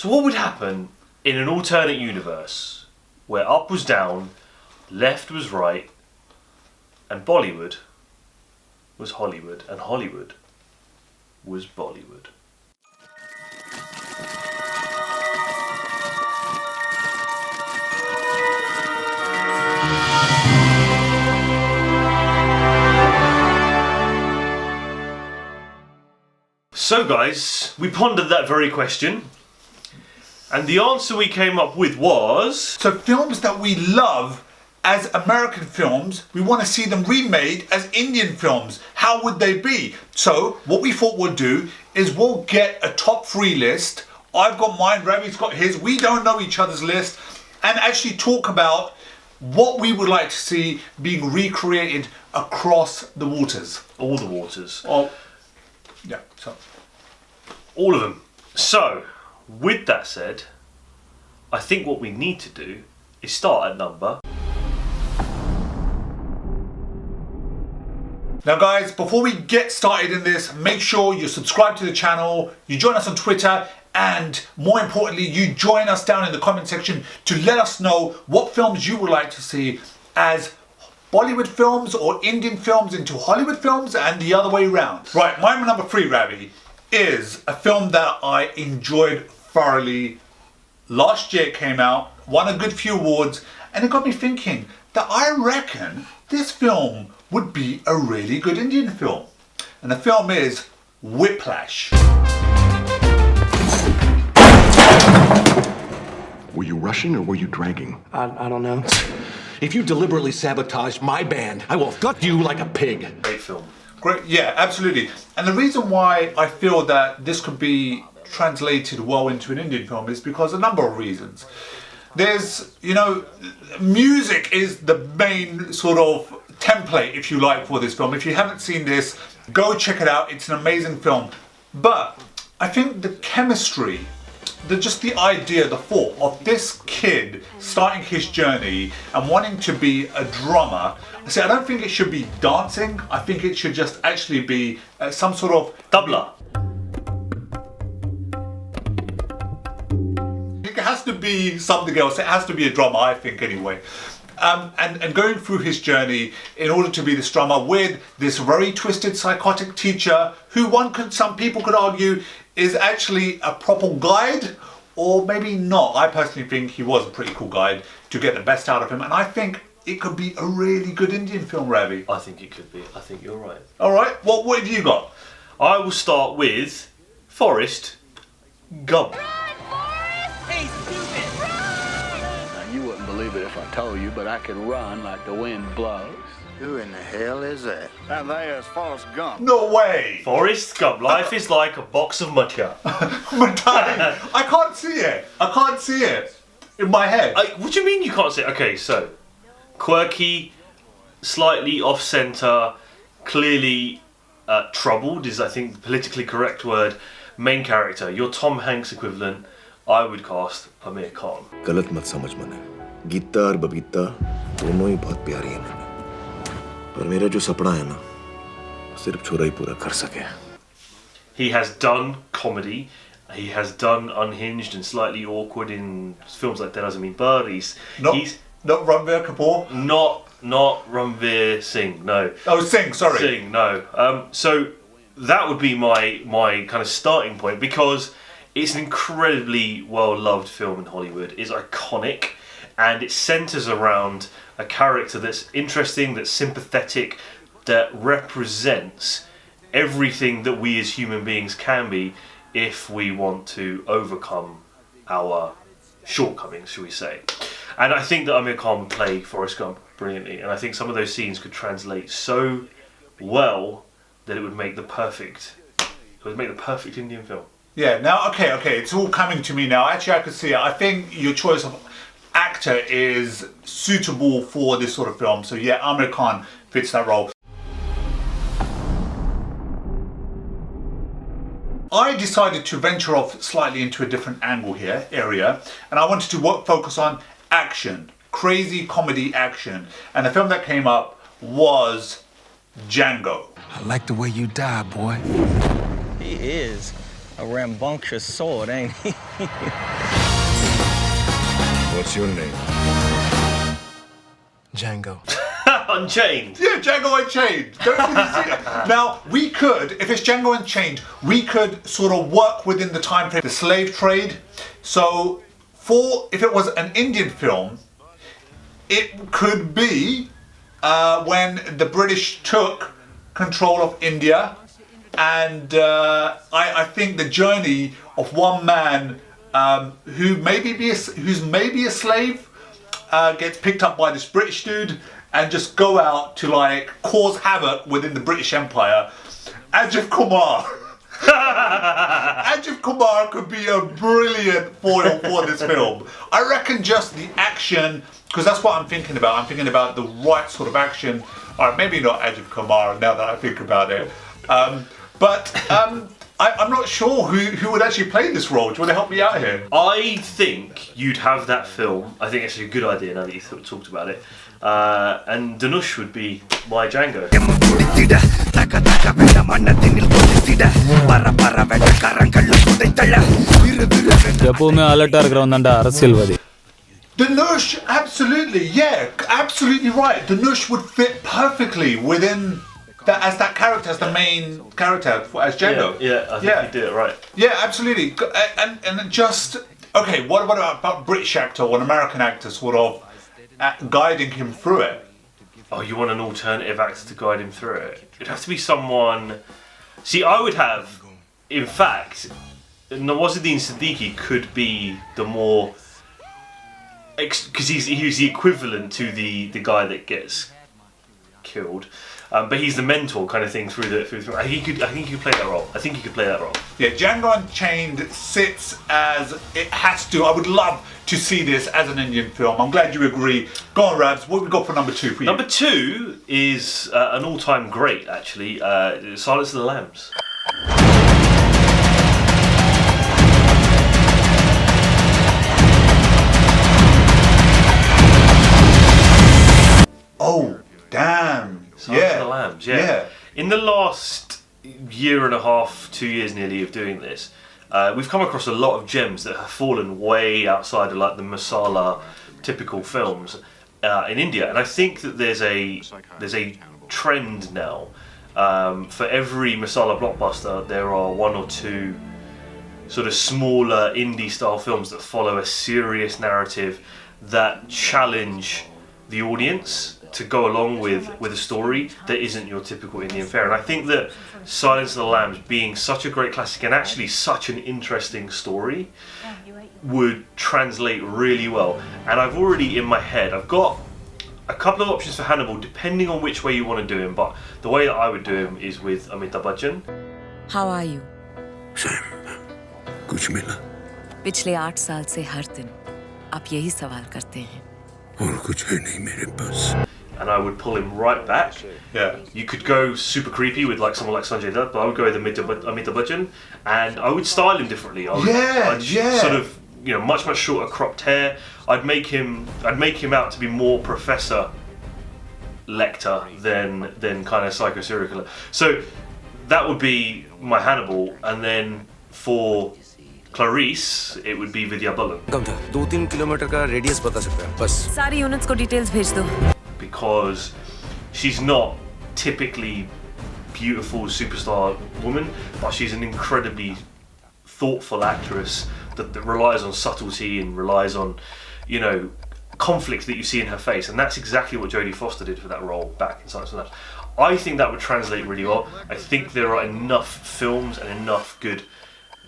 So what would happen in an alternate universe where up was down, left was right, and Bollywood was Hollywood, and Hollywood was Bollywood? So guys, we pondered that very question, and the answer we came up with was... So films that we love as American films, we want to see them remade as Indian films. How would they be? So what we thought we'll do is we'll get a top 3 list. I've got mine, Ravi's got his. We don't know each other's list, and actually talk about what we would like to see being recreated across the waters. All the waters. Oh, yeah, so... all of them. So, with that said, I think what we need to do is start at number... Now guys, before we get started in this, make sure you subscribe to the channel, you join us on Twitter, and more importantly, you join us down in the comment section to let us know what films you would like to see as Bollywood films or Indian films into Hollywood films and the other way around. Right, my number 3, Ravi, is a film that I enjoyed thoroughly. Last year it came out, won a good few awards, and it got me thinking that I reckon this film would be a really good Indian film. And the film is Whiplash. Were you rushing or were you dragging? I don't know. If you deliberately sabotage my band, I will gut you like a pig. Great film. Great, yeah, absolutely. And the reason why I feel that this could be translated well into an Indian film is because a number of reasons. There's, you know, music is the main sort of template, if you like, for this film. If you haven't seen this, go check it out. It's an amazing film. But I think the chemistry, just the idea, the thought of this kid starting his journey and wanting to be a drummer. See, I don't think it should be dancing. I think it should just actually be some sort of Tabla. It has to be something else. It has to be a drummer, I think, anyway. And going through his journey in order to be this drummer with this very twisted psychotic teacher who some people could argue is actually a proper guide, or maybe not. I personally think he was a pretty cool guide to get the best out of him, and I think it could be a really good Indian film, Ravi. I think it could be. I think you're right. Alright, what have you got? I will start with Forrest Gump. Hey, stupid, run! Now, you wouldn't believe it if I told you, but I could run like the wind blows. Who in the hell is that? That there's Forrest Gump. No way! Forrest Gump. Life is like a box of matcha. I can't see it. I can't see it in my head. What do you mean you can't see it? Okay, so quirky, slightly off-center, clearly troubled is, I think, the politically correct word. Main character, your Tom Hanks equivalent. I would cast Amir Khan. गलत मत समझ मने गीता और बबीता दोनों ही बहुत प्यारी हैं मैंने पर मेरा जो सपना है ना सिर्फ छोरा ही पूरा कर सके. He has done comedy. He has done unhinged and slightly awkward in films like There Doesn't Mean Bird. He's not Ranbir Kapoor. Not Ranveer Singh. No. Oh, Singh. Sorry. Singh. No. So that would be my kind of starting point, because it's an incredibly well-loved film in Hollywood. It's iconic, and it centres around a character that's interesting, that's sympathetic, that represents everything that we as human beings can be if we want to overcome our shortcomings, shall we say. And I think that Amir Khan would play Forrest Gump brilliantly, and I think some of those scenes could translate so well that it would make the perfect Indian film. Yeah, now, okay, it's all coming to me now. Actually, I could see it. I think your choice of actor is suitable for this sort of film. So yeah, Amir Khan fits that role. I decided to venture off slightly into a different area, and I wanted to focus on action, crazy comedy action. And the film that came up was Django. I like the way you die, boy. He is A rambunctious sword, ain't he? What's your name? Django. Unchained. Yeah, Django Unchained. Don't you see it? Now, we could, if it's Django Unchained, we could sort of work within the time frame, the slave trade. So, if it was an Indian film, it could be when the British took control of India, and I think the journey of one man who's maybe a slave gets picked up by this British dude and just go out to like cause havoc within the British Empire. Ajit Kumar. Ajit Kumar could be a brilliant foil for this film. I reckon just the action, because that's what I'm thinking about. I'm thinking about the right sort of action. All right, maybe not Ajit Kumar now that I think about it. I'm not sure who would actually play this role. Do you want to help me out here? I think you'd have that film. I think it's a good idea now that you talked about it. And Dhanush would be my Django. எப்பவுமே அலர்ட்டா இருக்கிறவன் தான்டா அரசியல்வாதி. Dhanush, absolutely, yeah, absolutely right. Dhanush would fit perfectly within that as that character, as the main character as Django. Yeah, I think you did it right. Yeah, absolutely. And just okay. What about British actor or an American actor, sort of guiding him through it? Oh, you want an alternative actor to guide him through it? It'd have to be someone. See, I would have, in fact, Nawazuddin Siddiqui could be the more, because he's the equivalent to the guy that gets killed. But he's the mentor kind of thing through the. I think he could play that role. I think he could play that role. Yeah, Django Unchained sits as it has to. I would love to see this as an Indian film. I'm glad you agree. Go on, Rabs. What have we got for number 2 for you? Number 2 is an all-time great, actually. Silence of the Lambs. Oh, damn. Silence of the Lambs, yeah. In the last year and a half, 2 years nearly of doing this, we've come across a lot of gems that have fallen way outside of like the masala typical films in India, and I think that there's a trend now. For every masala blockbuster, there are 1 or 2 sort of smaller indie style films that follow a serious narrative that challenge the audience to go along with a story that isn't your typical Indian fare. And I think that Silence of the Lambs, being such a great classic and actually such an interesting story, would translate really well. And I've already in my head, I've got a couple of options for Hannibal depending on which way you want to do him, but the way that I would do him is with Amitabh Bachchan. How are you? Sam, कुछ मिला? पिछले 8 साल से हर दिन आप यही सवाल करते हैं. और कुछ है नहीं मेरे पास. And I would pull him right back. Yeah. You could go super creepy with like someone like Sanjay Dutt, but I would go with Amitabh Bachchan, and I would style him differently. I'd sort of, much shorter cropped hair. I'd make him out to be more Professor Lecter than kind of psycho serial killer. So that would be my Hannibal, and then for Clarice, it would be Vidya Balan. 2-3 kilometre का radius बता सकते हैं बस. सारी units को details भेज दो. Because she's not typically beautiful superstar woman, but she's an incredibly thoughtful actress that relies on subtlety and relies on, conflict that you see in her face, and that's exactly what Jodie Foster did for that role back in Silence of the Lambs. I think that would translate really well. I think there are enough films and enough good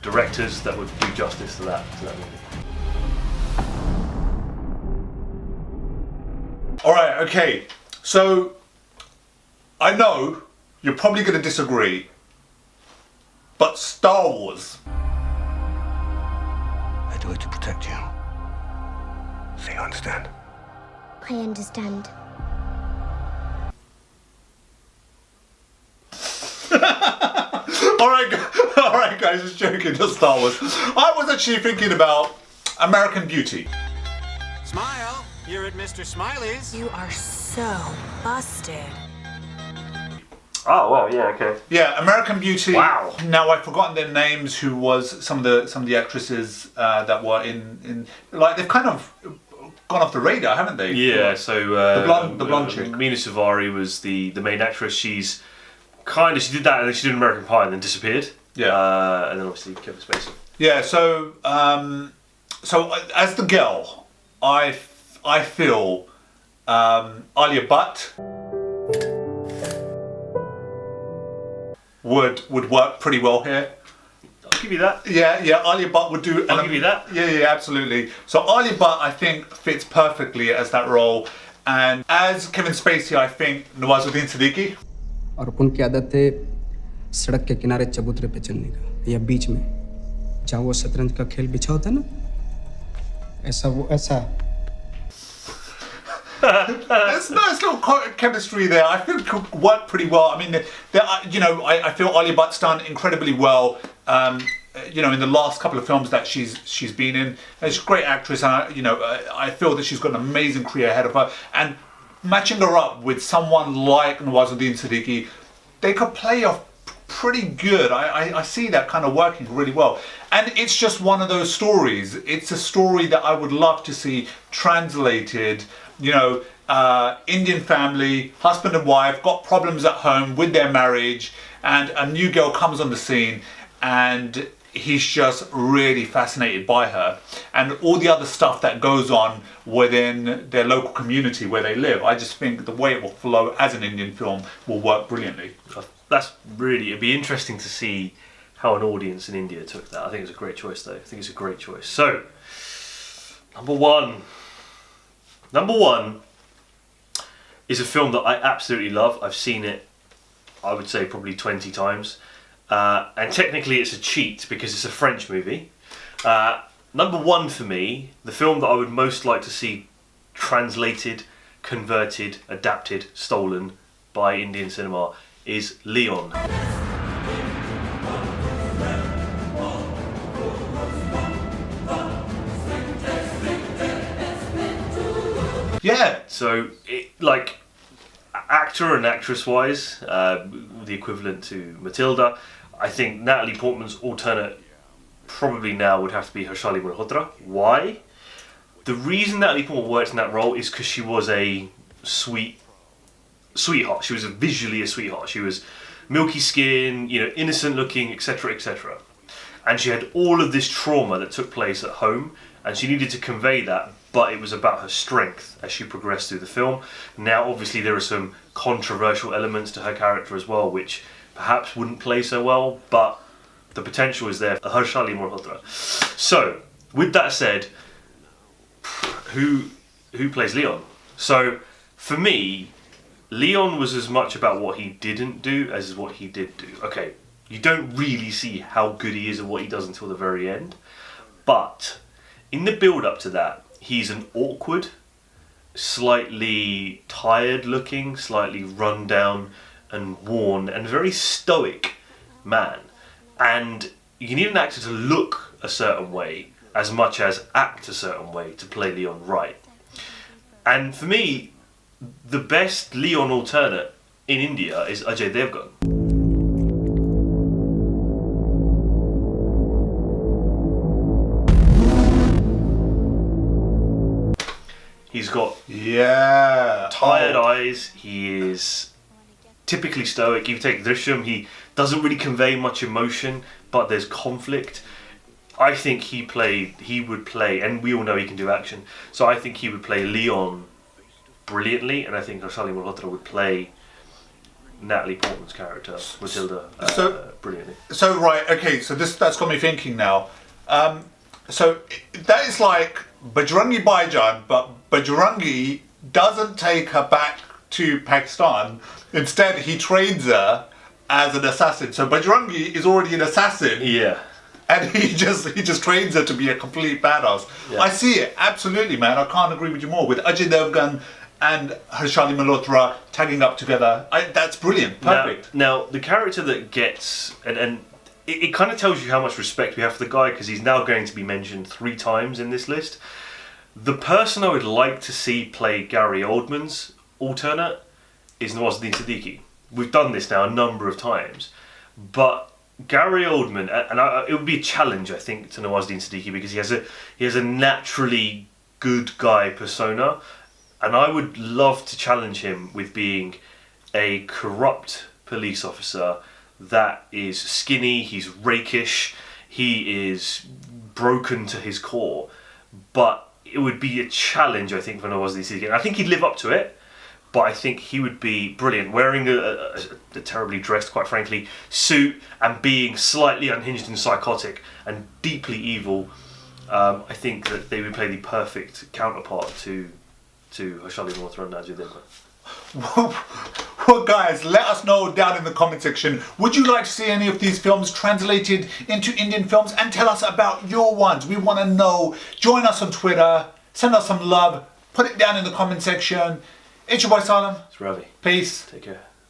directors that would do justice to that movie. All right, okay. So I know you're probably going to disagree, but Star Wars. I do it to protect you. So you understand? I understand. All right, guys, just joking. Just Star Wars. I was actually thinking about American Beauty. Smile. You're at Mr. Smiley's. You are so busted. Oh wow, yeah, okay. Yeah, American Beauty. Wow. Now I've forgotten their names. Who was some of the actresses that were in like they've kind of gone off the radar, haven't they? Yeah. So the blonde chick. Mina Suvari was the main actress. She did that and then she did American Pie and then disappeared. Yeah. And then obviously Kevin Spacey. Yeah. So as the girl, I feel Alia Bhatt would work pretty well here. I'll give you that. Yeah, Alia Bhatt would do. I'll give you that. Yeah, absolutely. So Alia Bhatt, I think, fits perfectly as that role, and as Kevin Spacey, I think Nawazuddin Siddiqui. और अपन की आदत है सड़क के किनारे चबूतरे पे चलने का या बीच में जहाँ वो शतरंज का खेल बिछा होता है ना ऐसा There's nice little chemistry there. I think it could work pretty well. I mean, I feel Alia Bhatt's done incredibly well. In the last couple of films that she's been in, she's a great actress, and I feel that she's got an amazing career ahead of her. And matching her up with someone like Nawazuddin Siddiqui, they could play off pretty good. I see that kind of working really well. And it's just one of those stories. It's a story that I would love to see translated. Indian family, husband and wife, got problems at home with their marriage, and a new girl comes on the scene, and he's just really fascinated by her and all the other stuff that goes on within their local community where they live. I just think the way it will flow as an Indian film will work brilliantly. It'd be interesting to see how an audience in India took that. I think it's a great choice though. I think it's a great choice. So, number one is a film that I absolutely love. I've seen it, I would say, probably 20 times. And technically it's a cheat because it's a French movie. Number one for me, the film that I would most like to see translated, converted, adapted, stolen by Indian cinema is Leon. Yeah. So, actor and actress wise, the equivalent to Matilda, I think Natalie Portman's alternate probably now would have to be Harshali Malhotra. Why? The reason Natalie Portman worked in that role is because she was a sweetheart. She was visually a sweetheart. She was milky skin, innocent looking, etc., etc. And she had all of this trauma that took place at home, and she needed to convey that, but it was about her strength as she progressed through the film. Now, obviously, there are some controversial elements to her character as well, which perhaps wouldn't play so well, but the potential is there for Harshali Malhotra. So, with that said, who plays Leon? So, for me, Leon was as much about what he didn't do as what he did do. Okay, you don't really see how good he is at what he does until the very end, but in the build-up to that, he's an awkward, slightly tired looking, slightly run down and worn and very stoic man. And you need an actor to look a certain way as much as act a certain way to play Leon right. And for me, the best Leon alternate in India is Ajay Devgan. He's got tired eyes. He is typically stoic. You take Drishyam, he doesn't really convey much emotion, but there's conflict. I think he would play, and we all know he can do action, so I think he would play Leon brilliantly, and I think Harshali Malhotra would play Natalie Portman's character, Matilda, brilliantly. So that's got me thinking now. So that is like Bajrangi Bhaijaan, but Bajrangi doesn't take her back to Pakistan. Instead, he trains her as an assassin. So Bajrangi is already an assassin. Yeah. And he just trains her to be a complete badass. Yeah. I see it, absolutely, man. I can't agree with you more. With Ajay Devgan and Harshali Malhotra tagging up together, that's brilliant, perfect. Now the character that gets, and it kind of tells you how much respect we have for the guy, because he's now going to be mentioned 3 times in this list. The person I would like to see play Gary Oldman's alternate is Nawazuddin Siddiqui. we've done this now a number of times, but Gary Oldman, and it would be a challenge, I think, to Nawazuddin Siddiqui because he has a naturally good guy persona, and I would love to challenge him with being a corrupt police officer that is skinny, he's rakish, he is broken to his core, but it would be a challenge, I think, for Nawazuddin Siddiqui. And I think he'd live up to it, but I think he would be brilliant, wearing a terribly dressed, quite frankly, suit and being slightly unhinged and psychotic and deeply evil. I think that they would play the perfect counterpart to Harshali Malhotra and Nawazuddin. Well, guys, let us know down in the comment section. Would you like to see any of these films translated into Indian films? And tell us about your ones. We want to know. Join us on Twitter. Send us some love. Put it down in the comment section. It's your boy Salam. It's Ravi. Peace. Take care.